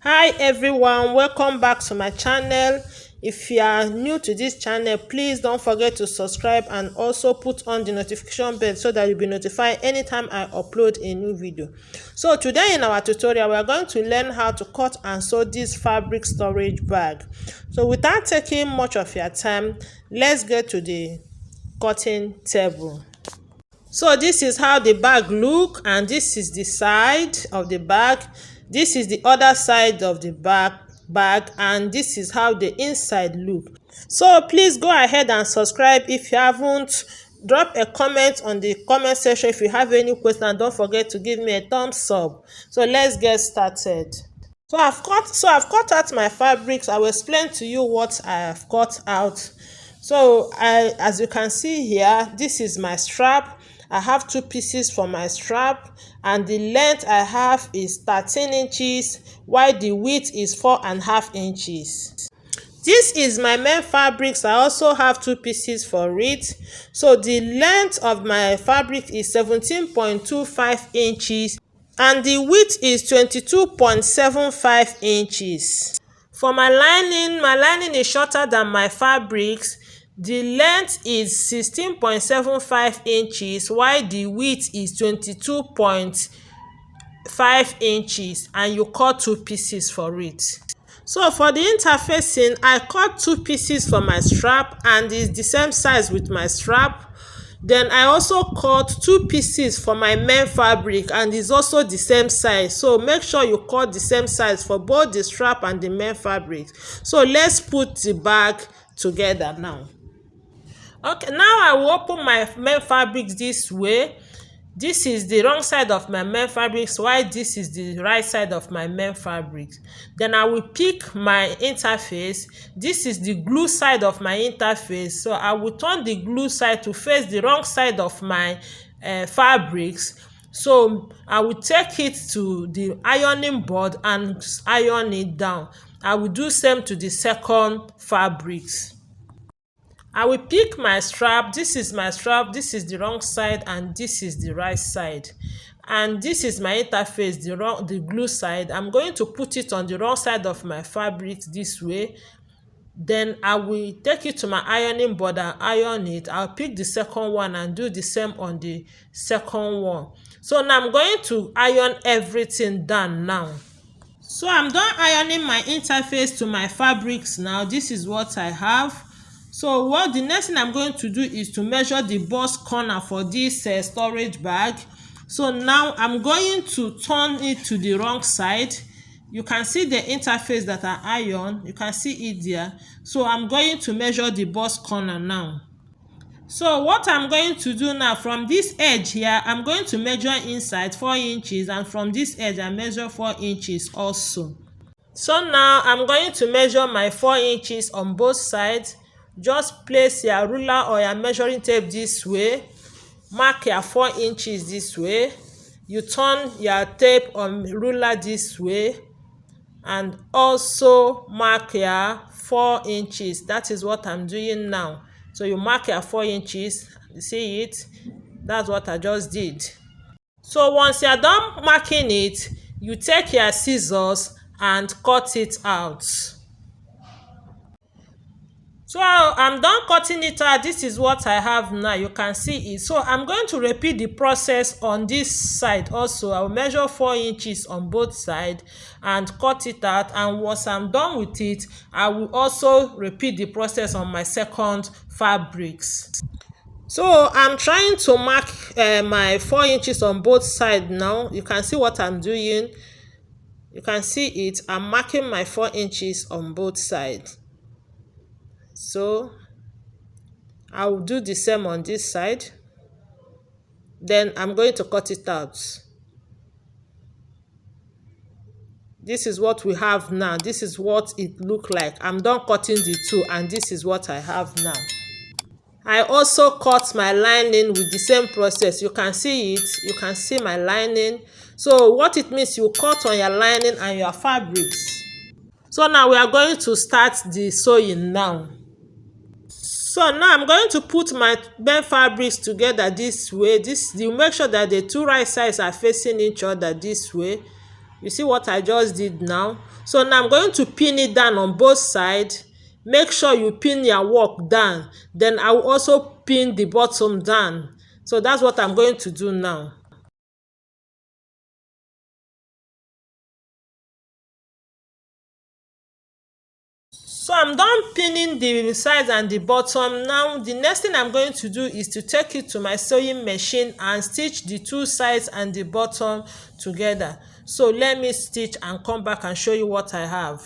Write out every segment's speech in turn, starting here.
Hi everyone, welcome back to my channel. If you are new to this channel, please don't forget to subscribe and also put on the notification bell so that you'll be notified anytime I upload a new video. So today in our tutorial, we are going to learn how to cut and sew this fabric storage bag. So without taking much of your time, let's get to the cutting table. So this is how the bag look, and this is the side of the bag. This is the other side of the bag, and this is how the inside look. So please go ahead and subscribe if you haven't. Drop a comment on the comment section if you have any question, and don't forget to give me a thumbs up. So let's get started. I've cut out my fabrics. I will explain to you what I have cut out. So as you can see here, this is my strap. I have two pieces for my strap, and the length I have is 13 inches, while the width is 4.5 inches. This is my main fabrics. I also have two pieces for it. So the length of my fabric is 17.25 inches and the width is 22.75 inches. For my lining is shorter than my fabrics. The length is 16.75 inches while the width is 22.5 inches, and you cut two pieces for it. So for the interfacing, I cut two pieces for my strap and it's the same size with my strap. Then I also cut two pieces for my main fabric and it's also the same size. So make sure you cut the same size for both the strap and the main fabric. So let's put the bag together now. Okay, now I will open my main fabrics this way. This is the wrong side of my main fabrics, while this is the right side of my main fabrics. Then I will pick my interface. This is the glue side of my interface. So I will turn the glue side to face the wrong side of my fabrics. So I will take it to the ironing board and iron it down. I will do same to the second fabrics. I will pick my strap. This is my strap, this is the wrong side and this is the right side. And this is my interface, the glue side. I'm going to put it on the wrong side of my fabric this way. Then I will take it to my ironing board and iron it. I'll pick the second one and do the same on the second one. So now I'm going to iron everything down now. So I'm done ironing my interface to my fabrics now. This is what I have. So the next thing I'm going to do is to measure the bust corner for this storage bag. So now I'm going to turn it to the wrong side. You can see the interface that I iron. You can see it there. So I'm going to measure the bust corner now. So what I'm going to do now, from this edge here, I'm going to measure inside 4 inches, and from this edge I measure 4 inches also. So now I'm going to measure my 4 inches on both sides. Just place your ruler or your measuring tape this way. Mark your 4 inches this way. You turn your tape on ruler this way and also mark your 4 inches. That is what I'm doing now. So you mark your 4 inches. You see it? That's what I just did. So once you're done marking it, you take your scissors and cut it out. So I'm done cutting it out. This is what I have now. You can see it. So I'm going to repeat the process on this side also. I will measure 4 inches on both sides and cut it out. And once I'm done with it, I will also repeat the process on my second fabrics. So I'm trying to mark my 4 inches on both sides now. You can see what I'm doing. You can see it. I'm marking my 4 inches on both sides. So I will do the same on this side. Then I'm going to cut it out. This is what we have now. This is what it look like. I'm done cutting the two, and this is what I have now. I also cut my lining with the same process. You can see it. You can see my lining. So what it means, you cut on your lining and your fabrics. So now we are going to start the sewing now. So now I'm going to put my main fabrics together this way. You make sure that the two right sides are facing each other this way. You see what I just did now? So now I'm going to pin it down on both sides. Make sure you pin your work down. Then I will also pin the bottom down. So that's what I'm going to do now. So I'm done pinning the sides and the bottom. Now the next thing I'm going to do is to take it to my sewing machine and stitch the two sides and the bottom together. So let me stitch and come back and show you what I have.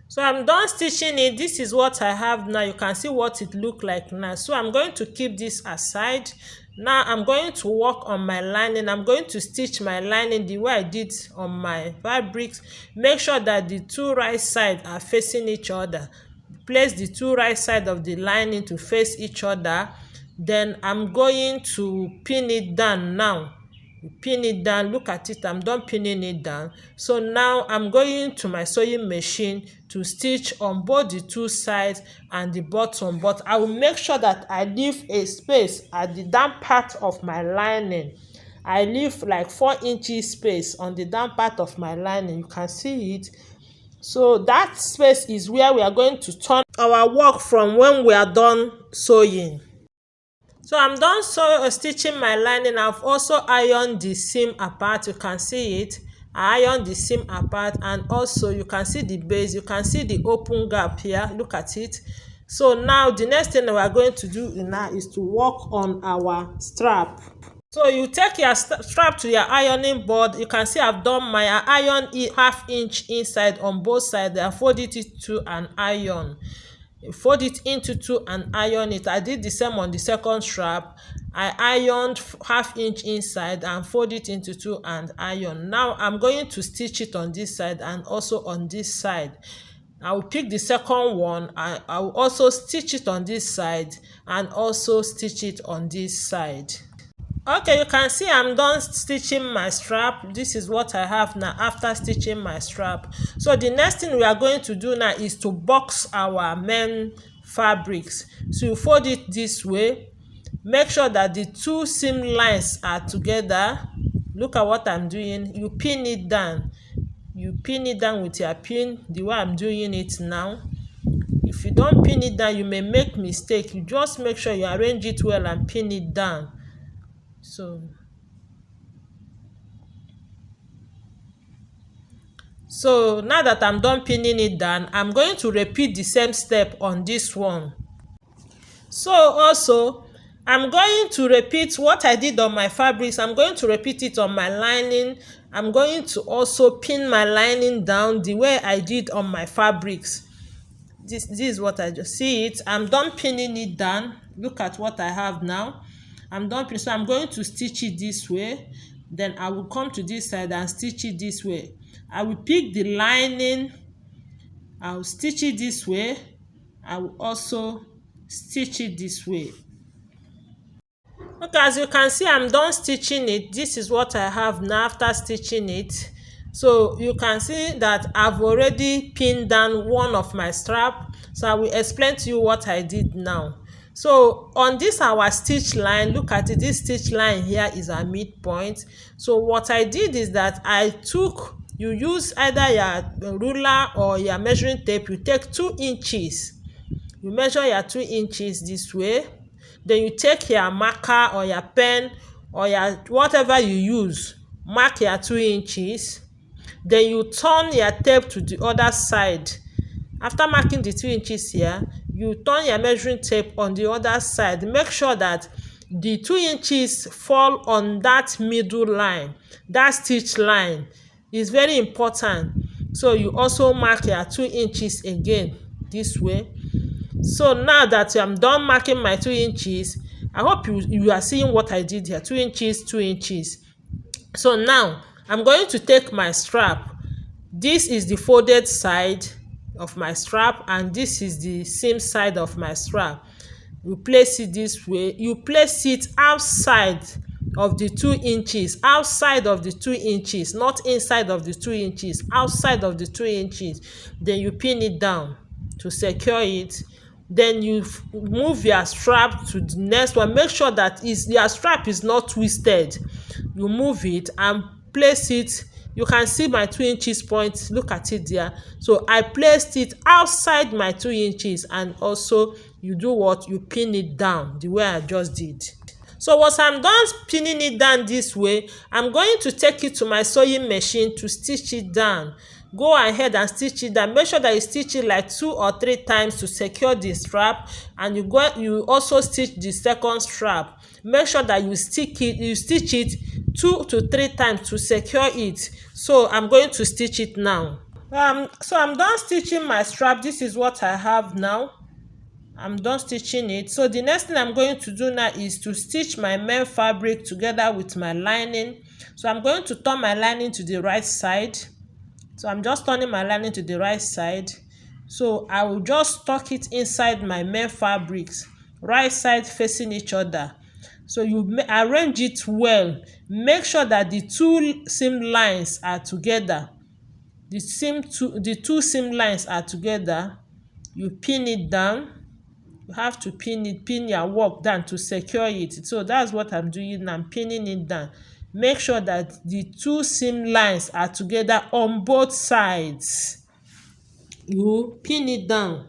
So I'm done stitching it. This is what I have now. You can see what it look like now. So I'm going to keep this aside. Now I'm going to work on my lining. I'm going to stitch my lining the way I did on my fabrics. Make sure that the two right sides are facing each other. Place the two right sides of the lining to face each other. Then I'm going to pin it down now. Pin it down. Look at it, I'm done pinning it down. So now I'm going to my sewing machine to stitch on both the two sides and the bottom, but I will make sure that I leave a space at the down part of my lining. I leave like 4 inches space on the down part of my lining. You can see it. So that space is where we are going to turn our work from when we are done sewing. So I'm done stitching my lining. I've also ironed the seam apart. You can see it. I ironed the seam apart, and also you can see the base. You can see the open gap here. Look at it. So now the next thing we are going to do now is to work on our strap. So you take your strap to your ironing board. You can see I've done my iron 1/2 inch inside on both sides. I folded it to an iron. Fold it into 2 and iron it. I did the same on the second strap. I ironed 1/2 inch inside and fold it into 2 and iron. Now I'm going to stitch it on this side and also on this side. I will pick the second one. I will also stitch it on this side and also stitch it on this side. Okay, you can see I'm done stitching my strap. This is what I have now after stitching my strap. So the next thing we are going to do now is to box our main fabrics. So you fold it this way. Make sure that the two seam lines are together. Look at what I'm doing. You pin it down. You pin it down with your pin the way I'm doing it now. If you don't pin it down, you may make mistake. You just make sure you arrange it well and pin it down. So now that I'm done pinning it down, I'm going to repeat the same step on this one. So also I'm going to repeat what I did on my fabrics. I'm going to repeat it on my lining. I'm going to also pin my lining down the way I did on my fabrics. This is what I just see it. I'm done pinning it down. Look at what I have now. I'm done pinning. So I'm going to stitch it this way. Then I will come to this side and stitch it this way. I will pick the lining. I will stitch it this way. I will also stitch it this way. Okay, as you can see, I'm done stitching it. This is what I have now after stitching it. So you can see that I've already pinned down one of my strap. So I will explain to you what I did now. So on this our stitch line, look at it. This stitch line here is our midpoint. So what I did is that you use either your ruler or your measuring tape. You take 2 inches. You measure your 2 inches this way. Then you take your marker or your pen or your whatever you use. Mark your 2 inches. Then you turn your tape to the other side. After marking the 2 inches here, you turn your measuring tape on the other side. Make sure that the 2 inches fall on that middle line. That stitch line is very important. So you also mark your 2 inches again this way. So now that I'm done marking my 2 inches, I hope you are seeing what I did here. 2 inches, 2 inches. So now I'm going to take my strap. This is the folded side of my strap and this is the seam side of my strap. You place it this way. You place it outside of the 2 inches, outside of the 2 inches, not inside of the 2 inches, outside of the 2 inches. Then you pin it down to secure it. Then you move your strap to the next one. Make sure that your strap is not twisted. You move it and place it you can see my 2 inches point, look at it there. So I placed it outside my 2 inches, and also you do what? You pin it down the way I just did. So once I'm done pinning it down this way, I'm going to take it to my sewing machine to stitch it down. Go ahead and stitch it down. Make sure that you stitch it like 2 or 3 times to secure the strap, and you also stitch the second strap. Make sure that you stitch it 2 to 3 times to secure it. So I'm going to stitch it now. So I'm done stitching my strap. This is what I have now. I'm done stitching it. So the next thing I'm going to do now is to stitch my main fabric together with my lining. So I'm going to turn my lining to the right side. So I'm just turning my lining to the right side. So I will just tuck it inside my main fabrics, right side facing each other. So you arrange it well. Make sure that the two seam lines are together. The two seam lines are together. You pin it down. You have to pin your work down to secure it. So that's what I'm doing. I'm pinning it down. Make sure that the two seam lines are together on both sides. You pin it down.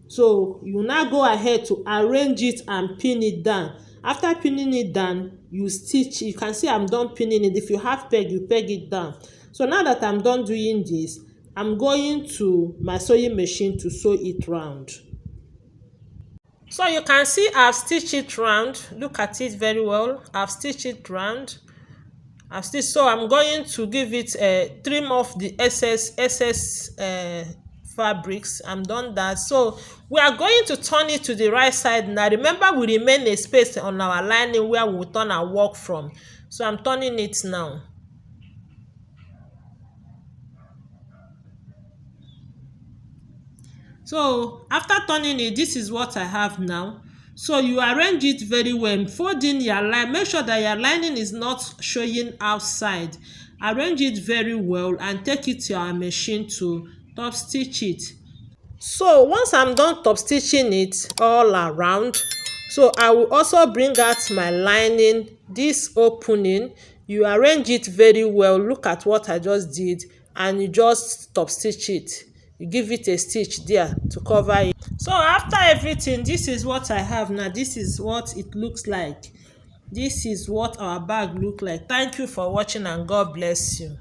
So you now go ahead to arrange it and pin it down. After pinning it down, you stitch. You can see I'm done pinning it. If you have peg, you peg it down. So now that I'm done doing this, I'm going to my sewing machine to sew it round. So you can see I've stitched it round. Look at it very well. I've stitched it round. So I'm going to give it trim off the excess fabrics. I'm done that. So we are going to turn it to the right side now. Remember, we remain a space on our lining where we will turn our work from. So I'm turning it now. So after turning it, this is what I have now. So you arrange it very well. Fold in your line. Make sure that your lining is not showing outside. Arrange it very well and take it to your machine to top stitch it. So once I'm done top stitching it all around, so I will also bring out my lining, this opening. You arrange it very well. Look at what I just did, and you just top stitch it. You give it a stitch there to cover it. So after everything, this is what I have now. This is what it looks like. This is what our bag look like. Thank you for watching, and God bless you.